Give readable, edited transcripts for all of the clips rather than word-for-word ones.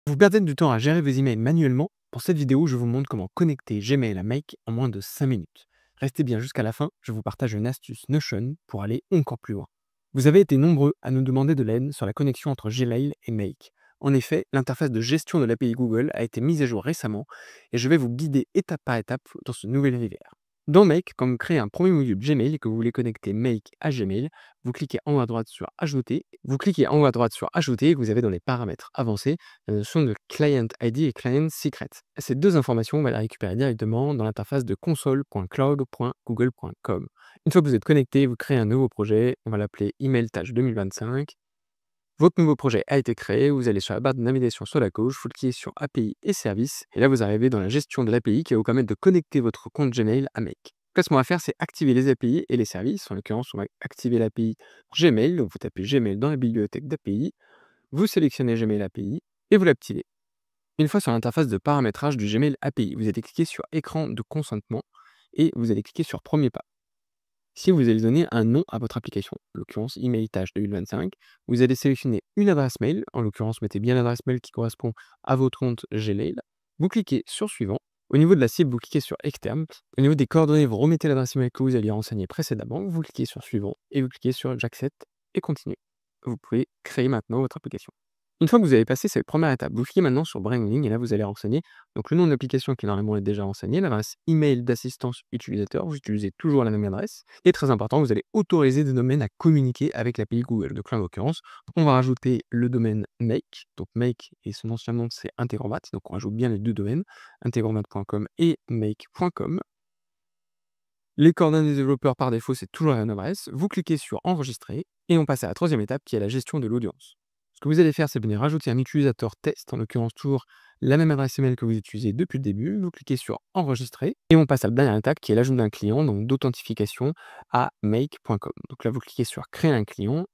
Vous perdez du temps à gérer vos emails manuellement. Pour cette vidéo, je vous montre comment connecter Gmail à Make en moins de 5 minutes. Restez bien jusqu'à la fin, je vous partage une astuce Notion pour aller encore plus loin. Vous avez été nombreux à nous demander de l'aide sur la connexion entre Gmail et Make. En effet, l'interface de gestion de l'API Google a été mise à jour récemment et je vais vous guider étape par étape dans ce nouvel univers. Dans Make, quand vous créez un premier module Gmail et que vous voulez connecter Make à Gmail, vous cliquez en haut à droite sur Ajouter. Vous cliquez en haut à droite sur Ajouter et vous avez dans les paramètres avancés la notion de Client ID et Client Secret. Ces deux informations, on va les récupérer directement dans l'interface de console.cloud.google.com. Une fois que vous êtes connecté, vous créez un nouveau projet, on va l'appeler Email Tâche 2025. Votre nouveau projet a été créé, vous allez sur la barre de navigation sur la gauche, vous cliquez sur API et services, et là vous arrivez dans la gestion de l'API qui va vous permettre de connecter votre compte Gmail à Make. Donc là, ce qu'on va faire, c'est activer les API et les services. En l'occurrence, on va activer l'API Gmail, donc vous tapez Gmail dans la bibliothèque d'API, vous sélectionnez Gmail API et vous l'activez. Une fois sur l'interface de paramétrage du Gmail API, vous allez cliquer sur écran de consentement et vous allez cliquer sur premier pas. Si vous allez donner un nom à votre application, en l'occurrence Email Tâche 2025, vous allez sélectionner une adresse mail, en l'occurrence mettez bien l'adresse mail qui correspond à votre compte Gmail. Vous cliquez sur suivant. Au niveau de la cible, vous cliquez sur externe. Au niveau des coordonnées, vous remettez l'adresse email que vous aviez renseignée précédemment. Vous cliquez sur suivant et vous cliquez sur j'accepte et continue. Vous pouvez créer maintenant votre application. Une fois que vous avez passé cette première étape, vous cliquez maintenant sur Branding et là vous allez renseigner donc le nom de l'application qui normalement est déjà renseigné, l'adresse email d'assistance utilisateur, vous utilisez toujours la même adresse. Et très important, vous allez autoriser des domaines à communiquer avec l'API Google. Donc là en l'occurrence, on va rajouter le domaine Make. Donc Make et son ancien nom c'est Integromat. Donc on rajoute bien les deux domaines, integromat.com et make.com. Les coordonnées des développeurs par défaut, c'est toujours la même adresse. Vous cliquez sur enregistrer et on passe à la troisième étape qui est la gestion de l'audience. Ce que vous allez faire, c'est venir rajouter un utilisateur test, en l'occurrence toujours la même adresse email que vous utilisez depuis le début. Vous cliquez sur enregistrer et on passe à la dernière étape qui est l'ajout d'un client, donc d'authentification à make.com. Donc là, vous cliquez sur créer un client,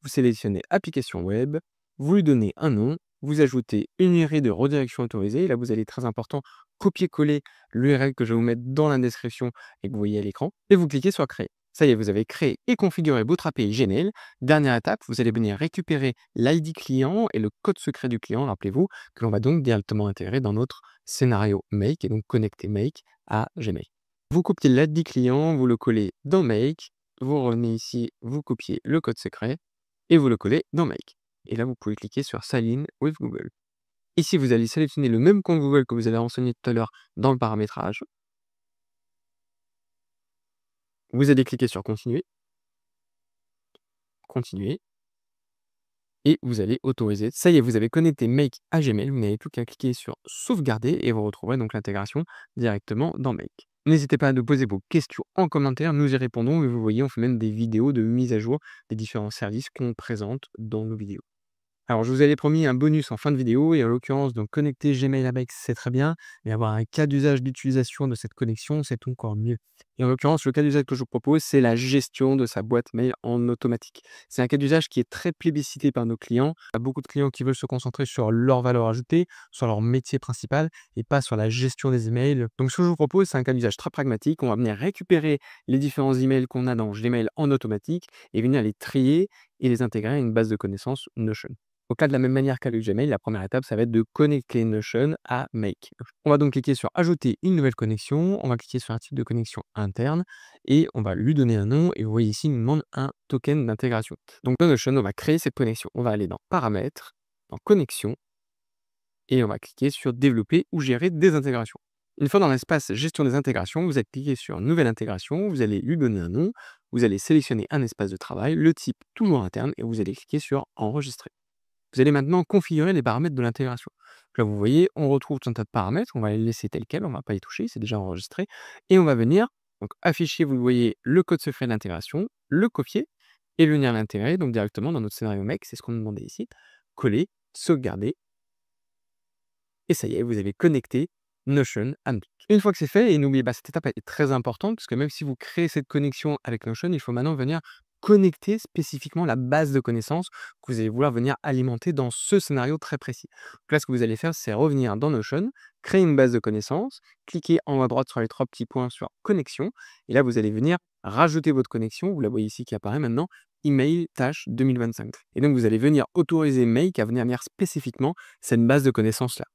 vous sélectionnez application web, vous lui donnez un nom, vous ajoutez une URL de redirection autorisée. Et là, vous allez, très important, copier-coller l'URL que je vais vous mettre dans la description et que vous voyez à l'écran, et vous cliquez sur créer. Ça y est, vous avez créé et configuré votre API Gmail. Dernière étape, vous allez venir récupérer l'ID client et le code secret du client, rappelez-vous, que l'on va donc directement intégrer dans notre scénario Make et donc connecter Make à Gmail. Vous copiez l'ID client, vous le collez dans Make, vous revenez ici, vous copiez le code secret et vous le collez dans Make. Et là, vous pouvez cliquer sur Sign in with Google. Ici, vous allez sélectionner le même compte Google que vous avez renseigné tout à l'heure dans le paramétrage. Vous allez cliquer sur Continuer, Continuer, et vous allez autoriser. Ça y est, vous avez connecté Make à Gmail. Vous n'avez plus qu'à cliquer sur Sauvegarder et vous retrouverez donc l'intégration directement dans Make. N'hésitez pas à nous poser vos questions en commentaire, nous y répondons. Et vous voyez, on fait même des vidéos de mise à jour des différents services qu'on présente dans nos vidéos. Alors, je vous avais promis un bonus en fin de vidéo et en l'occurrence, donc connecter Gmail avec, c'est très bien, mais avoir un cas d'usage d'utilisation de cette connexion, c'est encore mieux. Et en l'occurrence, le cas d'usage que je vous propose, c'est la gestion de sa boîte mail en automatique. C'est un cas d'usage qui est très plébiscité par nos clients. Il y a beaucoup de clients qui veulent se concentrer sur leur valeur ajoutée, sur leur métier principal et pas sur la gestion des emails. Donc, ce que je vous propose, c'est un cas d'usage très pragmatique. On va venir récupérer les différents emails qu'on a dans Gmail en automatique et venir les trier et les intégrer à une base de connaissances Notion. Donc là, de la même manière qu'avec Gmail, la première étape, ça va être de connecter Notion à Make. On va donc cliquer sur Ajouter une nouvelle connexion, on va cliquer sur un type de connexion interne et on va lui donner un nom. Et vous voyez ici, il nous demande un token d'intégration. Donc dans Notion, on va créer cette connexion. On va aller dans Paramètres, dans Connexion et on va cliquer sur Développer ou gérer des intégrations. Une fois dans l'espace Gestion des intégrations, vous allez cliquer sur Nouvelle intégration, vous allez lui donner un nom, vous allez sélectionner un espace de travail, le type toujours interne et vous allez cliquer sur Enregistrer. Vous allez maintenant configurer les paramètres de l'intégration. Là, vous voyez, on retrouve tout un tas de paramètres. On va les laisser tels quels, on ne va pas y toucher, c'est déjà enregistré. Et on va venir donc, afficher, vous voyez, le code secret de l'intégration, le copier et venir l'intégrer donc directement dans notre scénario Make. C'est ce qu'on nous demandait ici. Coller, sauvegarder. Et ça y est, vous avez connecté Notion à Make. Une fois que c'est fait, et n'oubliez pas, cette étape est très importante, parce que même si vous créez cette connexion avec Notion, il faut maintenant venir connecter spécifiquement la base de connaissances que vous allez vouloir venir alimenter dans ce scénario très précis. Donc là, ce que vous allez faire, c'est revenir dans Notion, créer une base de connaissances, cliquer en haut à droite sur les 3 petits points sur connexion et là, vous allez venir rajouter votre connexion. Vous la voyez ici qui apparaît maintenant, email tâche 2025 et donc vous allez venir autoriser Make à venir lire spécifiquement cette base de connaissances-là.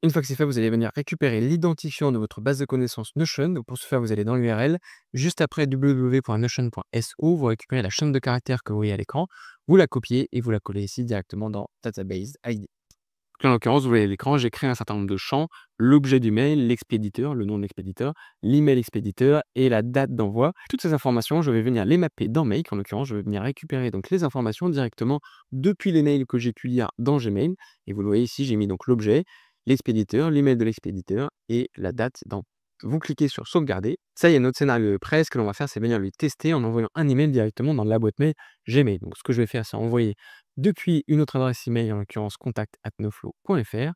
Une fois que c'est fait, vous allez venir récupérer l'identifiant de votre base de connaissances Notion. Donc pour ce faire, vous allez dans l'URL, juste après www.notion.so, vous récupérez la chaîne de caractères que vous voyez à l'écran, vous la copiez et vous la collez ici directement dans Database ID. Donc là, en l'occurrence, vous voyez à l'écran, j'ai créé un certain nombre de champs, l'objet du mail, l'expéditeur, le nom de l'expéditeur, l'email expéditeur et la date d'envoi. Toutes ces informations, je vais venir les mapper dans Make. En l'occurrence, je vais venir récupérer donc les informations directement depuis les mails que j'ai pu lire dans Gmail. Et vous le voyez ici, j'ai mis donc l'objet, l'expéditeur, l'email de l'expéditeur et la date d'envoi. Vous cliquez sur sauvegarder. Ça y est, notre scénario est prêt. Ce que l'on va faire, c'est venir le tester en envoyant un email directement dans la boîte mail Gmail. Donc, ce que je vais faire, c'est envoyer depuis une autre adresse email, en l'occurrence contact@noflo.fr,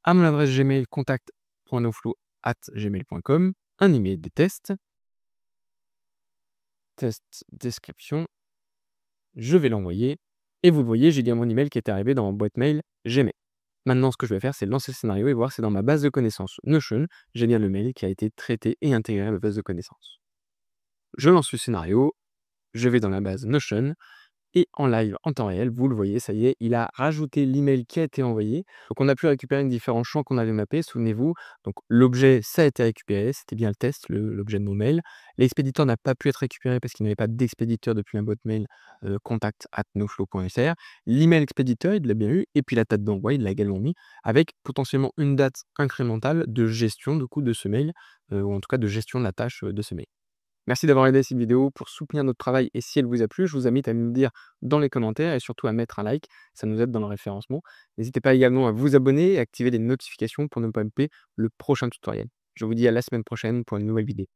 à mon adresse Gmail contact.noflo@gmail.com, un email de test description, je vais l'envoyer et vous le voyez, j'ai bien mon email qui est arrivé dans ma boîte mail Gmail. Maintenant, ce que je vais faire, c'est lancer le scénario et voir si dans ma base de connaissances Notion, j'ai bien le mail qui a été traité et intégré à ma base de connaissances. Je lance le scénario, je vais dans la base Notion et en live, en temps réel, vous le voyez, ça y est, il a rajouté l'email qui a été envoyé. Donc on a pu récupérer les différents champs qu'on avait mappés, souvenez-vous. Donc l'objet, ça a été récupéré, c'était bien le test, l'objet de mon mail. L'expéditeur n'a pas pu être récupéré parce qu'il n'avait pas d'expéditeur depuis ma boîte mail contact@noflo.fr. L'email expéditeur, il l'a bien eu, et puis la date d'envoi, il l'a également mis, avec potentiellement une date incrémentale de gestion du coup, de ce mail, ou en tout cas de gestion de la tâche de ce mail. Merci d'avoir aidé cette vidéo pour soutenir notre travail et si elle vous a plu, je vous invite à nous le dire dans les commentaires et surtout à mettre un like, ça nous aide dans le référencement. N'hésitez pas également à vous abonner et activer les notifications pour ne pas louper le prochain tutoriel. Je vous dis à la semaine prochaine pour une nouvelle vidéo.